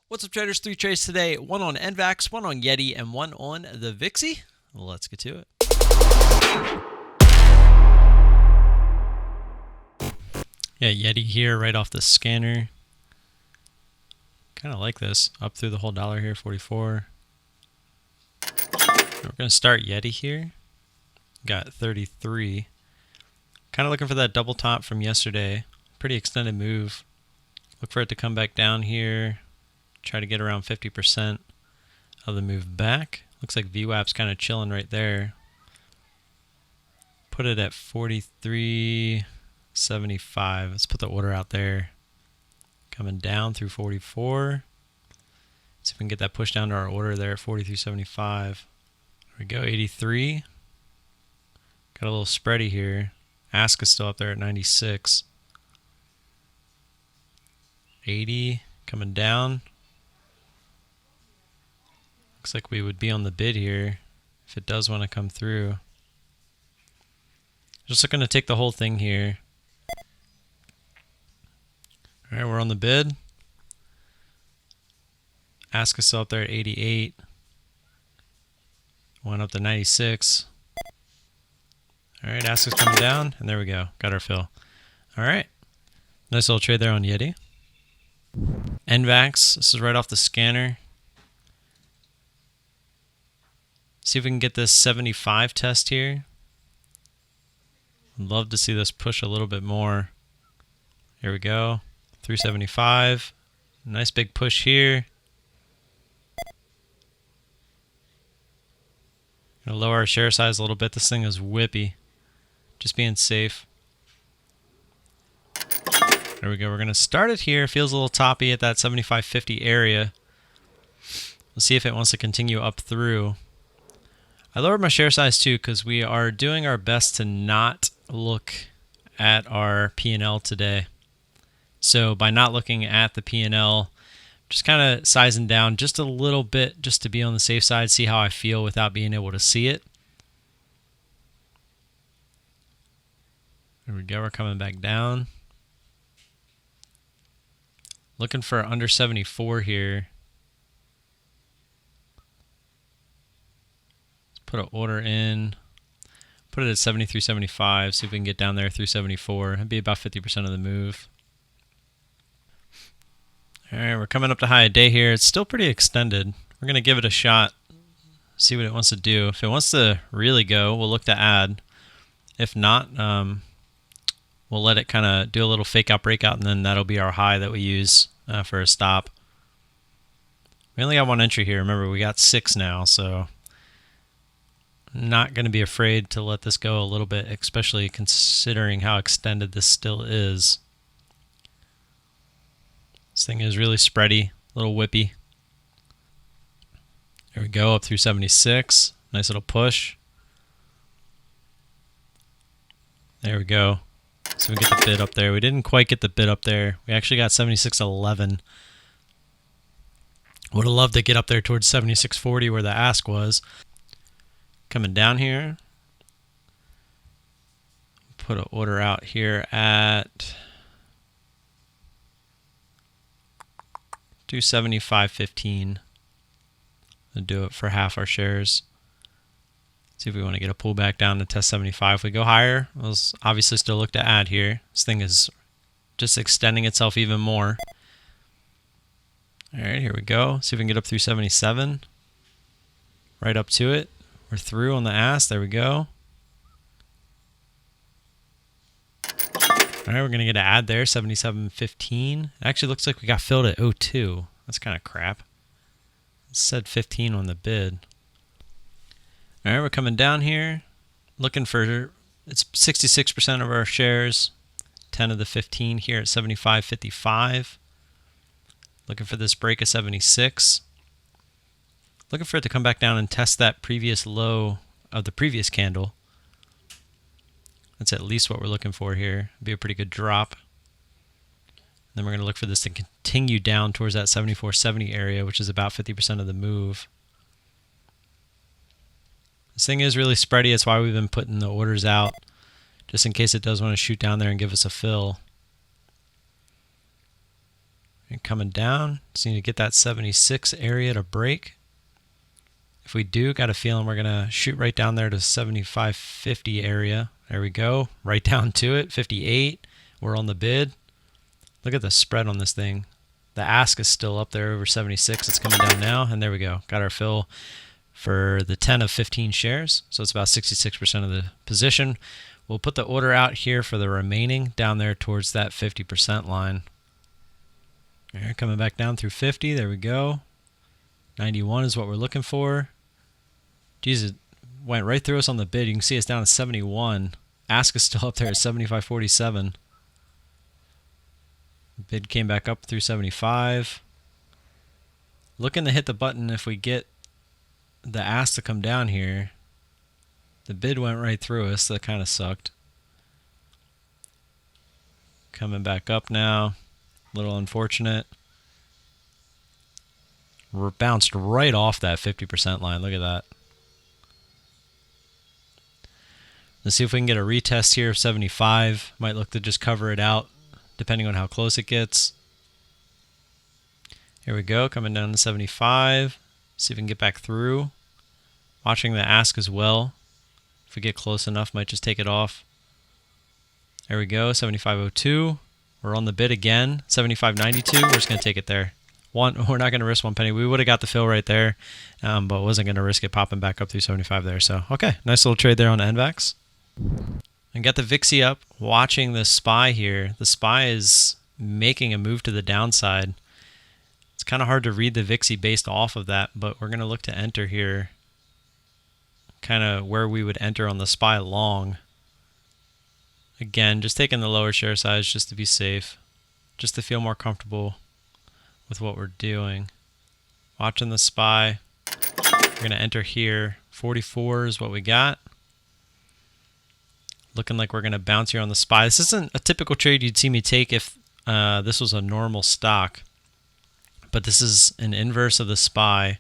What's up, traders? 3 trades today, one on NVAX, one on YETI, and one on the VIXY. Let's get to it. Yeah, YETI here right off the scanner. Kind of like this. Up through the whole dollar here, 44. We're going to start YETI here. Got 33. Kind of looking for that double top from yesterday. Pretty extended move. Look for it to come back down here. Try to get around 50% of the move back. Looks like VWAP's kind of chilling right there. Put it at 43.75. Let's put the order out there. Coming down through 44. See if we can get that push down to our order there at 43.75. There we go, 83. Got a little spready here. Ask is still up there at 96. 80 coming down. Looks like we would be on the bid here if it does want to come through. Just looking to take the whole thing here. All right, we're on the bid. Ask is still up there at 88. Went up to 96. All right, ask is coming down, and there we go. Got our fill. All right, nice little trade there on YETI. NVAX, this is right off the scanner. See if we can get this 75 test here. I'd love to see this push a little bit more. Here we go. 375. Nice big push here. Gonna lower our share size a little bit. This thing is whippy. Just being safe. There we go. We're gonna start it here. Feels a little toppy at that 75.50 area. Let's see if it wants to continue up through. I lowered my share size too because we are doing our best to not look at our P&L today. So by not looking at the P&L, just kind of sizing down just a little bit just to be on the safe side, see how I feel without being able to see it. There we go, we're coming back down. Looking for under 74 here. Put an order in, put it at 73.75, see if we can get down there through 74. That'd be about 50% of the move. All right, we're coming up to high of day here. It's still pretty extended. We're going to give it a shot, see what it wants to do. If it wants to really go, we'll look to add. If not, we'll let it kind of do a little fake out breakout, and then that'll be our high that we use for a stop. We only got one entry here. Remember, we got 6 now, so not going to be afraid to let this go a little bit, especially considering how extended this still is. This thing is really spready, a little whippy. There we go, up through 76. Nice little push. There we go. So we get the bid up there. We didn't quite get the bid up there. We actually got 76.11. Would have loved to get up there towards 76.40 where the ask was. Coming down here, put an order out here at 275.15. I'll do it for half our shares. See if we want to get a pullback down to test 75. If we go higher, we'll obviously still look to add here. This thing is just extending itself even more. All right, here we go. See if we can get up through 77. Right up to it. We're through on the ask. There we go. All right, we're going to get an add there, 77.15. It actually looks like we got filled at 02. That's kind of crap. It said 15 on the bid. All right, we're coming down here. Looking for, it's 66% of our shares. 10 of the 15 here at 75.55. Looking for this break of 76. Looking for it to come back down and test that previous low of the previous candle. That's at least what we're looking for here. It'd be a pretty good drop. Then we're going to look for this to continue down towards that 74.70 area, which is about 50% of the move. This thing is really spready. That's why we've been putting the orders out, just in case it does want to shoot down there and give us a fill. And coming down, just need to get that 76 area to break. If we do, got a feeling we're going to shoot right down there to 75.50 area. There we go, right down to it, 58. We're on the bid. Look at the spread on this thing. The ask is still up there over 76. It's coming down now, and there we go. Got our fill for the 10 of 15 shares, so it's about 66% of the position. We'll put the order out here for the remaining down there towards that 50% line. There, coming back down through 50. There we go. 91 is what we're looking for. Geez, it went right through us on the bid. You can see it's down to 71. Ask is still up there at 75.47. Bid came back up through 75. Looking to hit the button if we get the ask to come down here. The bid went right through us. That kind of sucked. Coming back up now. A little unfortunate. We're bounced right off that 50% line. Look at that. Let's see if we can get a retest here of 75. Might look to just cover it out depending on how close it gets. Here we go, coming down to 75. See if we can get back through. Watching the ask as well. If we get close enough, might just take it off. There we go, 75.02. We're on the bid again, 75.92. We're just going to take it there. We're not going to risk 1 penny. We would have got the fill right there, but wasn't going to risk it popping back up through 75 there. So, okay, nice little trade there on the NVAX. And got the VIXY up, watching the SPY here. The SPY is making a move to the downside. It's kind of hard to read the VIXY based off of that, but we're going to look to enter here. Kind of where we would enter on the SPY long. Again, just taking the lower share size just to be safe. Just to feel more comfortable with what we're doing. Watching the SPY. We're going to enter here. 44 is what we got. Looking like we're going to bounce here on the SPY. This isn't a typical trade you'd see me take if this was a normal stock. But this is an inverse of the SPY.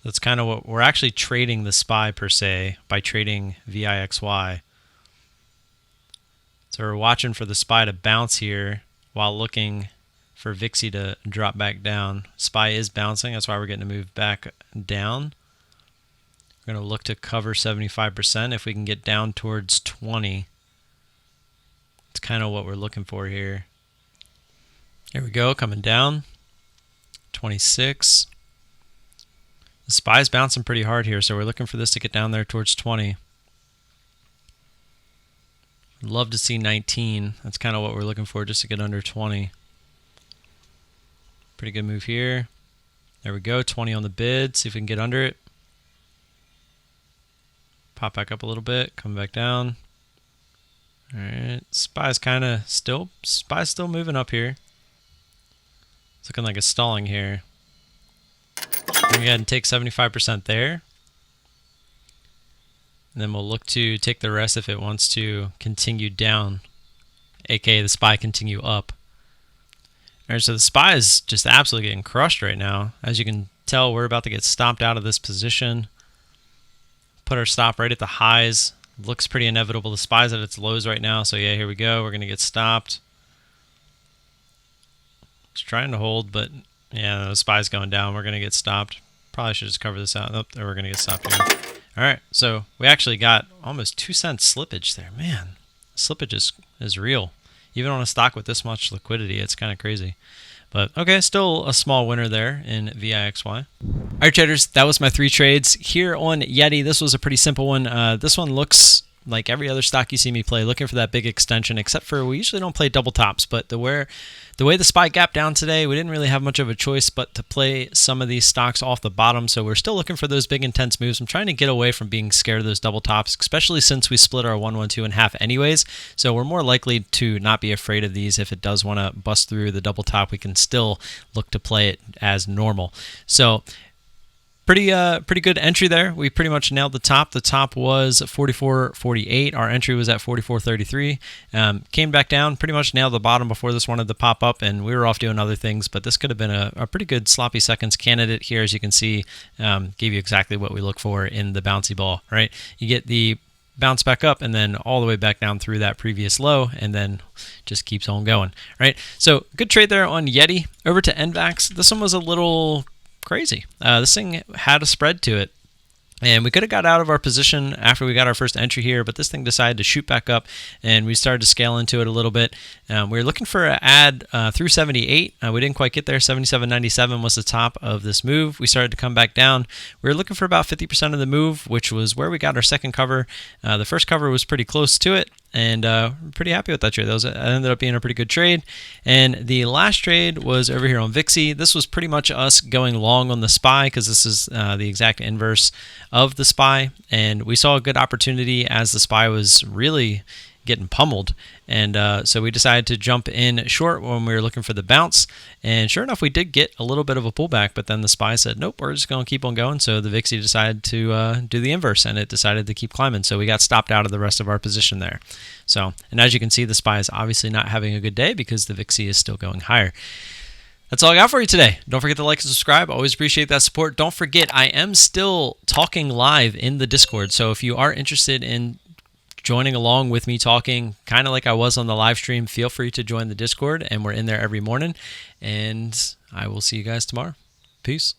That's kind of what we're actually trading the SPY per se by trading VIXY. So we're watching for the SPY to bounce here while looking for VIXY to drop back down. SPY is bouncing. That's why we're getting to move back down. We're going to look to cover 75% if we can get down towards 20. It's kind of what we're looking for here. Here we go, coming down. 26. The SPY is bouncing pretty hard here, so we're looking for this to get down there towards 20. I'd love to see 19. That's kind of what we're looking for, just to get under 20. Pretty good move here. There we go, 20 on the bid. See if we can get under it. Pop back up a little bit, come back down. All right, SPY's still moving up here. It's looking like it's stalling here. Go ahead and take 75% there. And then we'll look to take the rest if it wants to continue down, aka the SPY continue up. All right, so the SPY is just absolutely getting crushed right now. As you can tell, we're about to get stomped out of this position. Put our stop right at the highs. Looks pretty inevitable. The SPY's at its lows right now, so yeah, here we go. We're going to get stopped. Just trying to hold, but yeah, the SPY's going down. We're going to get stopped. Probably should just cover this out. Nope, we're going to get stopped here. All right, so we actually got almost 2 cents slippage there. Man, slippage is real. Even on a stock with this much liquidity, it's kind of crazy. But okay, still a small winner there in VIXY. All right, traders, that was my 3 trades. Here on YETI, this was a pretty simple one. This one looks like every other stock you see me play, looking for that big extension, except for we usually don't play double tops. But the way the SPY gapped down today, we didn't really have much of a choice but to play some of these stocks off the bottom. So we're still looking for those big intense moves. I'm trying to get away from being scared of those double tops, especially since we split our 112 in half anyways. So we're more likely to not be afraid of these. If it does want to bust through the double top, we can still look to play it as normal. So pretty good entry there. We pretty much nailed the top. The top was 44.48. Our entry was at 44.33. Came back down, pretty much nailed the bottom before this wanted to pop up, and we were off doing other things, but this could have been a pretty good sloppy seconds candidate here. As you can see, gave you exactly what we look for in the bouncy ball, right? You get the bounce back up, and then all the way back down through that previous low, and then just keeps on going, right? So good trade there on YETI. Over to NVAX. This one was a little crazy. This thing had a spread to it. And we could have got out of our position after we got our first entry here, but this thing decided to shoot back up, and we started to scale into it a little bit. We were looking for an add through 78. We didn't quite get there. 77.97 was the top of this move. We started to come back down. We were looking for about 50% of the move, which was where we got our second cover. The first cover was pretty close to it, and pretty happy with that trade. That ended up being a pretty good trade. And the last trade was over here on VIXY. This was pretty much us going long on the SPY, because this is the exact inverse of the SPY, and we saw a good opportunity as the SPY was really getting pummeled, and so we decided to jump in short when we were looking for the bounce, and sure enough we did get a little bit of a pullback, but then the SPY said nope, we're just going to keep on going, so the VIXY decided to do the inverse, and it decided to keep climbing, so we got stopped out of the rest of our position there. So, and as you can see, the SPY is obviously not having a good day because the VIXY is still going higher. That's all I got for you today. Don't forget to like and subscribe. Always appreciate that support. Don't forget, I am still talking live in the Discord. So if you are interested in joining along with me talking, kind of like I was on the live stream, feel free to join the Discord. And we're in there every morning. And I will see you guys tomorrow. Peace.